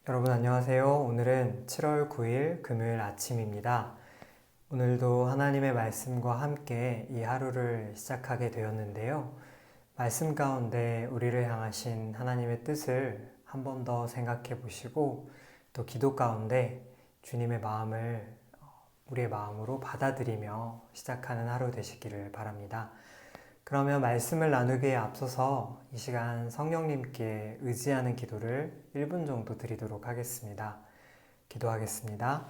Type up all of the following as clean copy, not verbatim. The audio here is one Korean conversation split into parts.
여러분 안녕하세요. 오늘은 7월 9일 금요일 아침입니다. 오늘도 하나님의 말씀과 함께 이 하루를 시작하게 되었는데요. 말씀 가운데 우리를 향하신 하나님의 뜻을 한 번 더 생각해 보시고 또 기도 가운데 주님의 마음을 우리의 마음으로 받아들이며 시작하는 하루 되시기를 바랍니다. 그러면 말씀을 나누기에 앞서서 이 시간 성령님께 의지하는 기도를 1분 정도 드리도록 하겠습니다. 기도하겠습니다.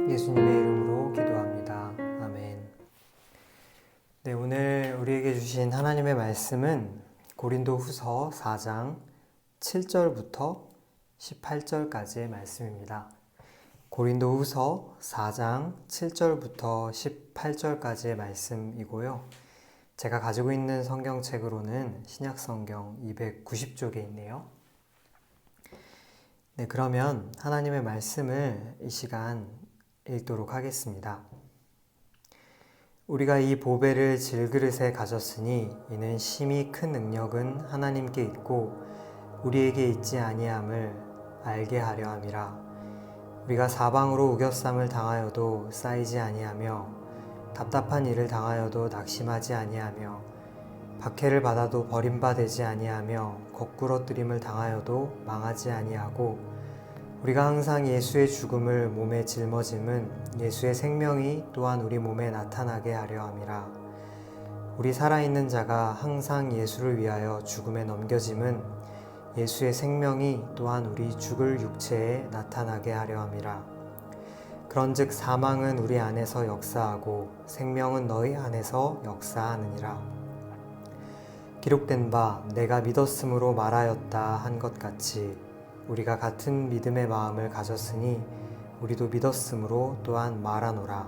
예수님의 이름으로 기도합니다. 아멘. 네, 오늘 우리에게 주신 하나님의 말씀은 고린도 후서 4장 7절부터 18절까지의 말씀입니다. 고린도 후서 4장 7절부터 18절까지의 말씀이고요. 제가 가지고 있는 성경책으로는 신약성경 290쪽에 있네요. 네, 그러면 하나님의 말씀을 이 시간 읽도록 하겠습니다. 우리가 이 보배를 질그릇에 가졌으니 이는 심히 큰 능력은 하나님께 있고 우리에게 있지 아니함을 알게 하려 함이라. 우리가 사방으로 우겨쌈을 당하여도 쌓이지 아니하며 답답한 일을 당하여도 낙심하지 아니하며 박해를 받아도 버림받지 아니하며 거꾸러뜨림을 당하여도 망하지 아니하고 우리가 항상 예수의 죽음을 몸에 짊어짐은 예수의 생명이 또한 우리 몸에 나타나게 하려 함이라. 우리 살아있는 자가 항상 예수를 위하여 죽음에 넘겨짐은 예수의 생명이 또한 우리 죽을 육체에 나타나게 하려 함이라. 그런즉 사망은 우리 안에서 역사하고 생명은 너희 안에서 역사하느니라. 기록된 바 내가 믿었으므로 말하였다 한 것 같이 우리가 같은 믿음의 마음을 가졌으니 우리도 믿었으므로 또한 말하노라.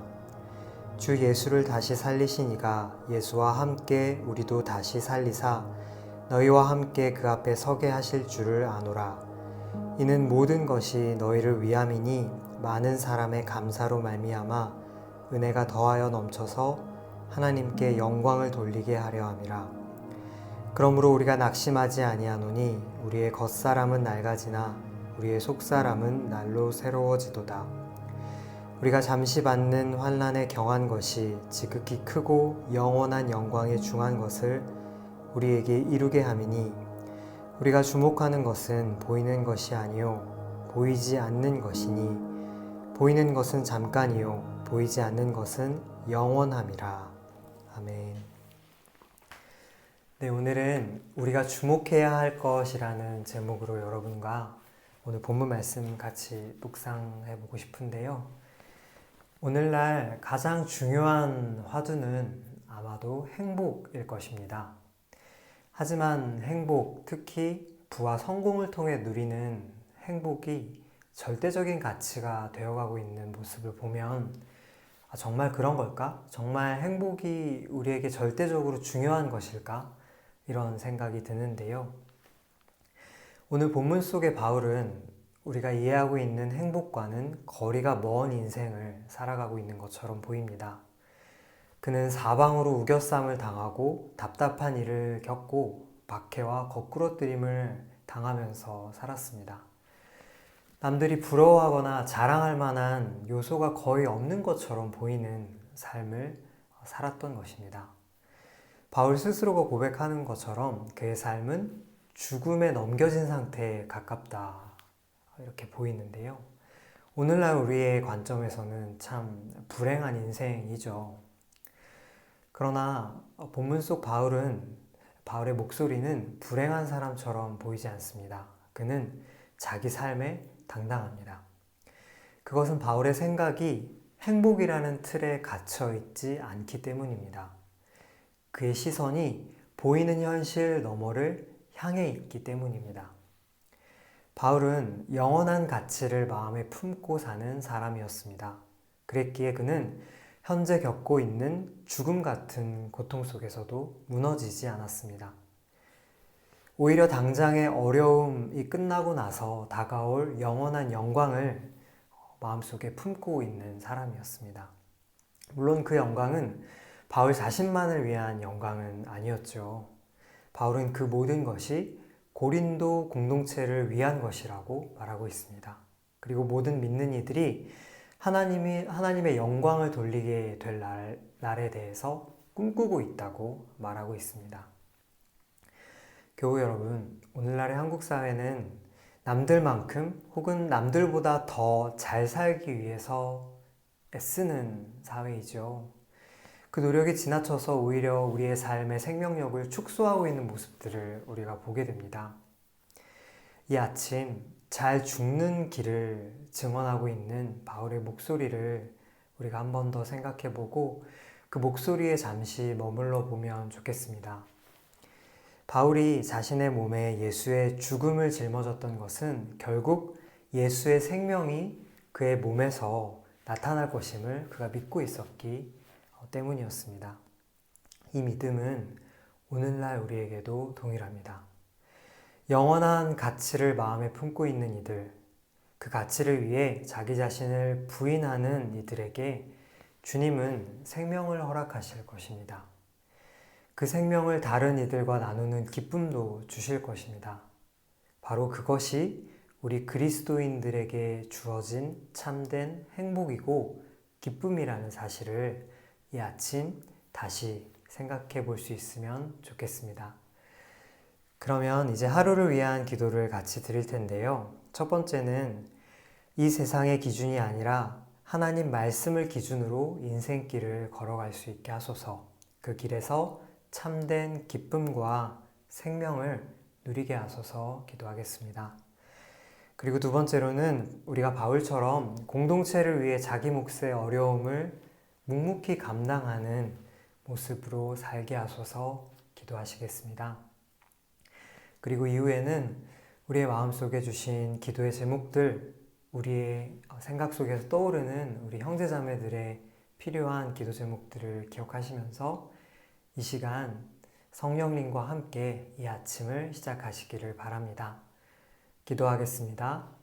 주 예수를 다시 살리신 이가 예수와 함께 우리도 다시 살리사 너희와 함께 그 앞에 서게 하실 줄을 아노라. 이는 모든 것이 너희를 위함이니 많은 사람의 감사로 말미암아 은혜가 더하여 넘쳐서 하나님께 영광을 돌리게 하려 함이라. 그러므로 우리가 낙심하지 아니하노니 우리의 겉사람은 낡아지나 우리의 속사람은 날로 새로워지도다. 우리가 잠시 받는 환난에 경한 것이 지극히 크고 영원한 영광에 중한 것을 우리에게 이루게 함이니 우리가 주목하는 것은 보이는 것이 아니요 보이지 않는 것이니 보이는 것은 잠깐이요 보이지 않는 것은 영원함이라. 아멘. 네, 오늘은 우리가 주목해야 할 것이라는 제목으로 여러분과 오늘 본문 말씀 같이 묵상해 보고 싶은데요. 오늘날 가장 중요한 화두는 아마도 행복일 것입니다. 하지만 행복, 특히 부와 성공을 통해 누리는 행복이 절대적인 가치가 되어가고 있는 모습을 보면 정말 그런 걸까? 정말 행복이 우리에게 절대적으로 중요한 것일까? 이런 생각이 드는데요. 오늘 본문 속의 바울은 우리가 이해하고 있는 행복과는 거리가 먼 인생을 살아가고 있는 것처럼 보입니다. 그는 사방으로 우겨쌈을 당하고 답답한 일을 겪고 박해와 거꾸러뜨림을 당하면서 살았습니다. 남들이 부러워하거나 자랑할 만한 요소가 거의 없는 것처럼 보이는 삶을 살았던 것입니다. 바울 스스로가 고백하는 것처럼 그의 삶은 죽음에 넘겨진 상태에 가깝다 이렇게 보이는데요. 오늘날 우리의 관점에서는 참 불행한 인생이죠. 그러나 본문 속 바울의 목소리는 불행한 사람처럼 보이지 않습니다. 그는 자기 삶에 당당합니다. 그것은 바울의 생각이 행복이라는 틀에 갇혀 있지 않기 때문입니다. 그의 시선이 보이는 현실 너머를 향해 있기 때문입니다. 바울은 영원한 가치를 마음에 품고 사는 사람이었습니다. 그랬기에 그는 현재 겪고 있는 죽음 같은 고통 속에서도 무너지지 않았습니다. 오히려 당장의 어려움이 끝나고 나서 다가올 영원한 영광을 마음속에 품고 있는 사람이었습니다. 물론 그 영광은 바울 자신만을 위한 영광은 아니었죠. 바울은 그 모든 것이 고린도 공동체를 위한 것이라고 말하고 있습니다. 그리고 모든 믿는 이들이 하나님의 영광을 돌리게 될 날에 대해서 꿈꾸고 있다고 말하고 있습니다. 교우 여러분, 오늘날의 한국 사회는 남들만큼 혹은 남들보다 더 잘 살기 위해서 애쓰는 사회이죠. 그 노력이 지나쳐서 오히려 우리의 삶의 생명력을 축소하고 있는 모습들을 우리가 보게 됩니다. 이 아침 잘 죽는 길을 증언하고 있는 바울의 목소리를 우리가 한 번 더 생각해 보고 그 목소리에 잠시 머물러 보면 좋겠습니다. 바울이 자신의 몸에 예수의 죽음을 짊어졌던 것은 결국 예수의 생명이 그의 몸에서 나타날 것임을 그가 믿고 있었기 때문이었습니다. 이 믿음은 오늘날 우리에게도 동일합니다. 영원한 가치를 마음에 품고 있는 이들, 그 가치를 위해 자기 자신을 부인하는 이들에게 주님은 생명을 허락하실 것입니다. 그 생명을 다른 이들과 나누는 기쁨도 주실 것입니다. 바로 그것이 우리 그리스도인들에게 주어진 참된 행복이고 기쁨이라는 사실을 이 아침 다시 생각해 볼 수 있으면 좋겠습니다. 그러면 이제 하루를 위한 기도를 같이 드릴 텐데요. 첫 번째는 이 세상의 기준이 아니라 하나님 말씀을 기준으로 인생길을 걸어갈 수 있게 하소서. 그 길에서 참된 기쁨과 생명을 누리게 하소서 기도하겠습니다. 그리고 두 번째로는 우리가 바울처럼 공동체를 위해 자기 몫의 어려움을 묵묵히 감당하는 모습으로 살게 하소서 기도하시겠습니다. 그리고 이후에는 우리의 마음속에 주신 기도의 제목들, 우리의 생각 속에서 떠오르는 우리 형제자매들의 필요한 기도 제목들을 기억하시면서 이 시간 성령님과 함께 이 아침을 시작하시기를 바랍니다. 기도하겠습니다.